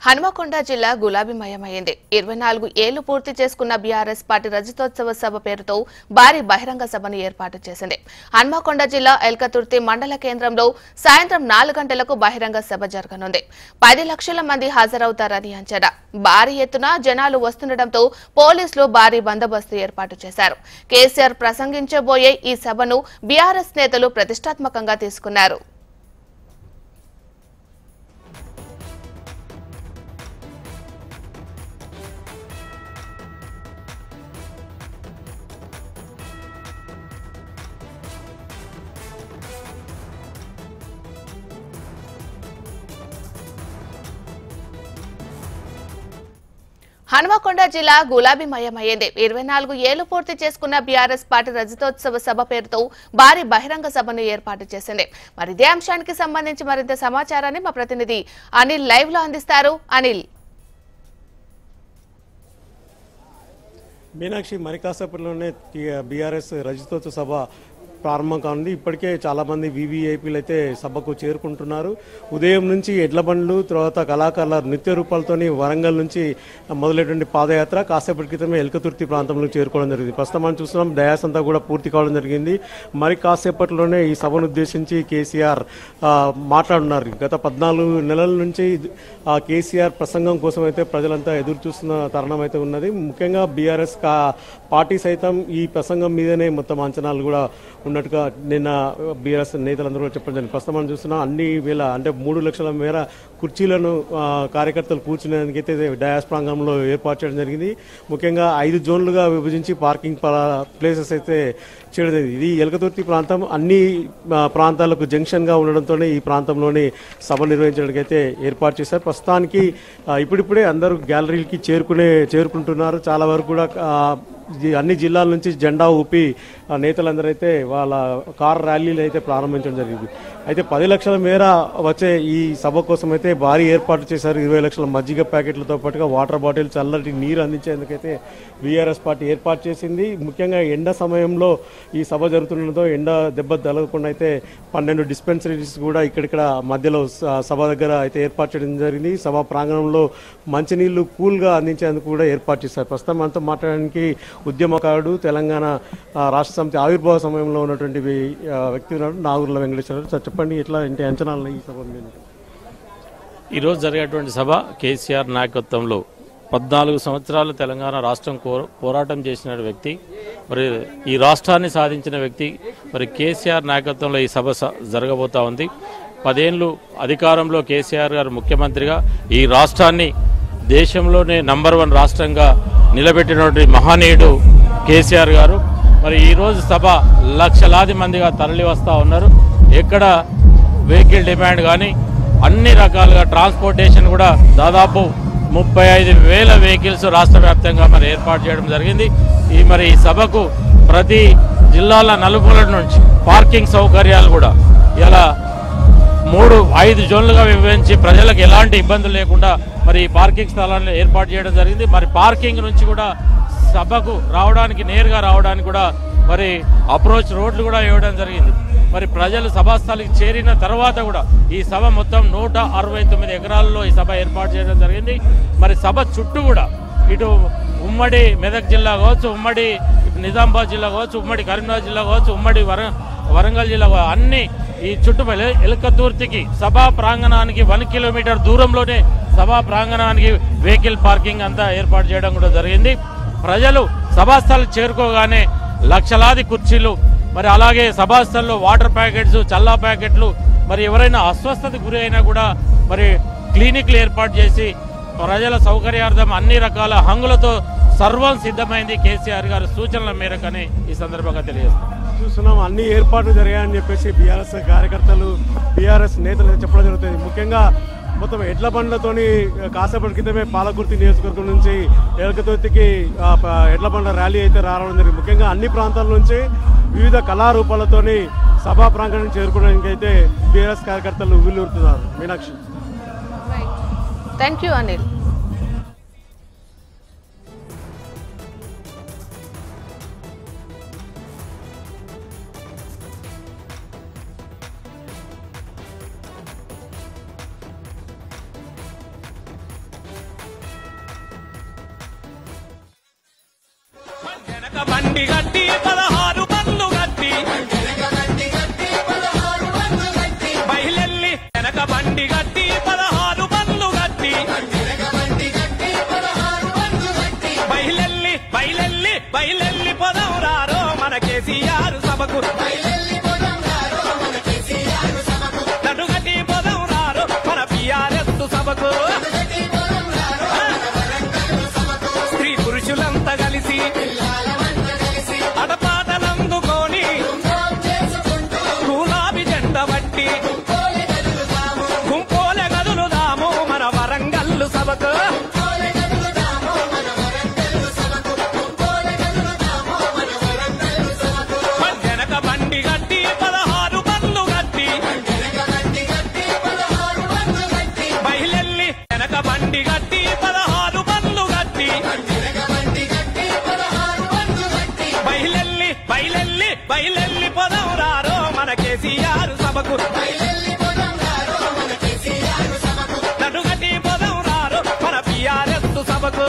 హనుమకొండ జిల్లా గులాబీమయమైంది. 24 ఏళ్లు పూర్తి చేసుకున్న బీఆర్ఎస్ పార్టీ రజతోత్సవ సభ పేరుతో భారీ బహిరంగ సభను ఏర్పాటు చేసింది. హనుమకొండ జిల్లా ఎల్కతుర్తి మండల కేంద్రంలో సాయంత్రం 4 గంటలకు బహిరంగ సభ జరగనుంది. 10 లక్షల మంది హాజరవుతారని అంచనా. భారీ ఎత్తున జనాలు వస్తుండటంతో పోలీసులు భారీ బందోబస్తు ఏర్పాటు చేశారు. కేసీఆర్ ప్రసంగించబోయే ఈ సభను బీఆర్ఎస్ నేతలు ప్రతిష్టాత్మకంగా తీసుకున్నారు. హనుమకొండ జిల్లా గులాబీమయమైంది. 24 ఏళ్లు పూర్తి చేసుకున్న బీఆర్ఎస్ పార్టీ రజతోత్సవ సభ పేరుతో భారీ బహిరంగ సభను ఏర్పాటు చేసింది. మరి ఇదే అంశానికి సంబంధించి మరింత సమాచారాన్ని మా ప్రతినిధి అనిల్ లైవ్ లో అందిస్తారు. అనిల్, మీనాక్షి, మరి కాసేపట్లోనే బీఆర్ఎస్ రజతోత్సవ సభ ప్రారంభం కానుంది. ఇప్పటికే చాలామంది వీవీఐపీలు అయితే సభకు చేరుకుంటున్నారు. ఉదయం నుంచి ఎడ్ల బండ్లు, తర్వాత కళాకారుల నృత్య రూపాలతోని వరంగల్ నుంచి మొదలైనటువంటి పాదయాత్ర కాసేపటి క్రితమే ఎల్కతుర్తి ప్రాంతంలో చేరుకోవడం జరిగింది. ప్రస్తుతం మనం చూస్తున్నాం, డయాస్ అంతా కూడా పూర్తి కావడం జరిగింది. మరి కాసేపట్లోనే ఈ సభను ఉద్దేశించి కేసీఆర్ మాట్లాడుతున్నారు. గత 14 నెలల నుంచి కేసీఆర్ ప్రసంగం కోసం అయితే ప్రజలంతా ఎదురు చూస్తున్న తరుణం అయితే ఉన్నది. ముఖ్యంగా బీఆర్ఎస్ పార్టీ సైతం ఈ ప్రసంగం మీదనే మొత్తం అంచనాలు కూడా ఉన్నట్టుగా నిన్న బీఆర్ఎస్ నేతలందరూ కూడా చెప్పడం జరిగింది. ప్రస్తుతం మనం చూస్తున్నాం, అన్ని వేల అంటే 3 లక్షల మేర కుర్చీలను కార్యకర్తలు కూర్చునేందుకైతే డయాస్ ప్రాంగణంలో ఏర్పాటు చేయడం జరిగింది. ముఖ్యంగా 5 జోన్లుగా విభజించి పార్కింగ్ ప్లేసెస్ అయితే చేయడం జరిగింది. ఇది ఎల్కతుర్తి ప్రాంతం అన్ని ప్రాంతాలకు జంక్షన్గా ఉండడంతోనే ఈ ప్రాంతంలోని సభ నిర్వహించడానికి అయితే ఏర్పాటు చేశారు. ప్రస్తుతానికి ఇప్పుడిప్పుడే అందరూ గ్యాలరీలకి చేరుకుంటున్నారు. చాలా వరకు కూడా అన్ని జిల్లాల నుంచి జెండా ఊపి నేతలందరూ అయితే వాళ్ళ కార్ ర్యాలీలు అయితే ప్రారంభించడం జరిగింది. అయితే 10 లక్షల మేర వచ్చే ఈ సభ కోసం అయితే భారీ ఏర్పాటు చేశారు. 20 లక్షల మజ్జిగ ప్యాకెట్లతో పాటుగా వాటర్ బాటిల్, చల్లటి నీరు అందించేందుకైతే బీఆర్ఎస్ పార్టీ ఏర్పాటు చేసింది. ముఖ్యంగా ఎండ సమయంలో ఈ సభ జరుగుతుండడంతో ఎండ దెబ్బ తగలకుండా అయితే 12 డిస్పెన్సరీస్ కూడా ఇక్కడిక్కడ మధ్యలో సభ దగ్గర అయితే ఏర్పాటు చేయడం జరిగింది. సభ ప్రాంగణంలో మంచినీళ్లు కూల్గా అందించేందుకు కూడా ఏర్పాటు చేశారు. ప్రస్తుతం మనతో మాట్లాడడానికి ఉద్యమకారుడు, తెలంగాణ రాష్ట్ర సమితి ఆవిర్భావ సమయంలో ఉన్నటువంటి వ్యక్తి ఉన్నాడు, నాగూర్ల వెంకటేశ్వరరావు. సార్ చెప్పండి, ఎట్లా అంటే అంచనాలు ఈ సభ మీద? ఈరోజు జరిగేటువంటి సభ కేసీఆర్ నాయకత్వంలో 14 సంవత్సరాలు తెలంగాణ రాష్ట్రం పోరాటం చేసిన వ్యక్తి, మరి ఈ రాష్ట్రాన్ని సాధించిన వ్యక్తి, మరి కేసీఆర్ నాయకత్వంలో ఈ సభ జరగబోతా ఉంది. 10 ఏళ్ళు అధికారంలో కేసీఆర్ గారు ముఖ్యమంత్రిగా ఈ రాష్ట్రాన్ని దేశంలోనే నంబర్ 1 రాష్ట్రంగా నిలబెట్టినటువంటి మహనీయుడు కేసీఆర్ గారు. మరి ఈరోజు సభ లక్షలాది మందిగా తరలి వస్తూ ఉన్నారు. ఎక్కడ వెహికల్ డిమాండ్ కానీ అన్ని రకాలుగా ట్రాన్స్పోర్టేషన్ కూడా దాదాపు 35,000 వెహికల్స్ రాష్ట్ర వ్యాప్తంగా మరి ఏర్పాటు చేయడం జరిగింది. మరి ఈ సభకు ప్రతి జిల్లాల నలుమూలల నుంచి పార్కింగ్ సౌకర్యాలు కూడా ఇలా 5 జోన్లుగా విభజించి ప్రజలకు ఎలాంటి ఇబ్బందులు లేకుండా మరి పార్కింగ్ స్థలాలను ఏర్పాటు చేయడం జరిగింది. మరి పార్కింగ్ నుంచి కూడా సభకు రావడానికి, నేరుగా రావడానికి కూడా మరి అప్రోచ్ రోడ్లు కూడా ఇవ్వడం జరిగింది. మరి ప్రజలు సభాస్థలికి చేరిన తర్వాత కూడా ఈ సభ మొత్తం 169 ఎకరాల్లో ఈ సభ ఏర్పాటు చేయడం జరిగింది. మరి సభ చుట్టూ కూడా ఇటు ఉమ్మడి మెదక్ జిల్లా కావచ్చు, ఉమ్మడి నిజామాబాద్ జిల్లా కావచ్చు, ఉమ్మడి కరీంనగర్ జిల్లా కావచ్చు, ఉమ్మడి వరంగల్ జిల్లా అన్ని ఈ చుట్టుపక్కల ఎల్కతుర్తికి సభా ప్రాంగణానికి 1 కిలోమీటర్ దూరంలోనే సభా ప్రాంగణానికి వెహికల్ పార్కింగ్ అంతా ఏర్పాటు చేయడం కూడా జరిగింది. ప్రజలు సభాస్థలు చేరుకోగానే లక్షలాది కుర్చీలు, మరి అలాగే సభాస్థల్లో వాటర్ ప్యాకెట్స్, చల్లా ప్యాకెట్లు, మరి ఎవరైనా అస్వస్థతకు గురి అయినా కూడా మరి క్లినిక్లు ఏర్పాటు చేసి ప్రజల సౌకర్యార్థం అన్ని రకాల హంగులతో సర్వం సిద్ధమైంది కేసీఆర్ గారి సూచనల మేరకని ఈ సందర్భంగా తెలియజేస్తాం. చూస్తున్నాం, అన్ని ఏర్పాట్లు జరిగాయని చెప్పేసి బీఆర్ఎస్ కార్యకర్తలు, బీఆర్ఎస్ నేతలు చెప్పడం జరుగుతుంది. ముఖ్యంగా మొత్తం ఎడ్ల బండ్లతోని కాసేపటి క్రితమే పాలకుర్తి నియోజకవర్గం నుంచి ఎల్కతుర్తికి ఎడ్ల బండ్ల ర్యాలీ అయితే రావడం జరిగింది. ముఖ్యంగా అన్ని ప్రాంతాల నుంచి వివిధ కళారూపాలతోని సభా ప్రాంగణం చేరుకోవడానికి అయితే బీఆర్ఎస్ కార్యకర్తలు వీలుతున్నారు. Meenakshi, thank you Anil. వెనక బండి గట్టి 16 బండ్లు గట్టి బయలెల్లి వెనక బండి గట్టి 16 బండ్లు గట్టి బయలెల్లి బయలెల్లి బయలెల్లి పొదవురారో మన కేసీఆర్ సభకు నడుగటి పొదవురారో మన బీఆర్ఎస్ సభకు స్త్రీ పురుషులంతా కలిసి అడపాటలందుకొని గులాబీ జెండ బట్టి గుంపోలే గదులుదాము మన వరంగల్లు సభకు వెనక బండి గట్టి 16 బండ్లు గట్టి బయలెల్లి వెనక బండి గట్టి 16 బండ్లు గట్టి బయలెల్లి బయలెల్లి బయలెల్లి పొదవురారో మన కేసీఆర్ సభకు నడుగటి పొదవురారో మన బీఆర్ఎస్ సభకు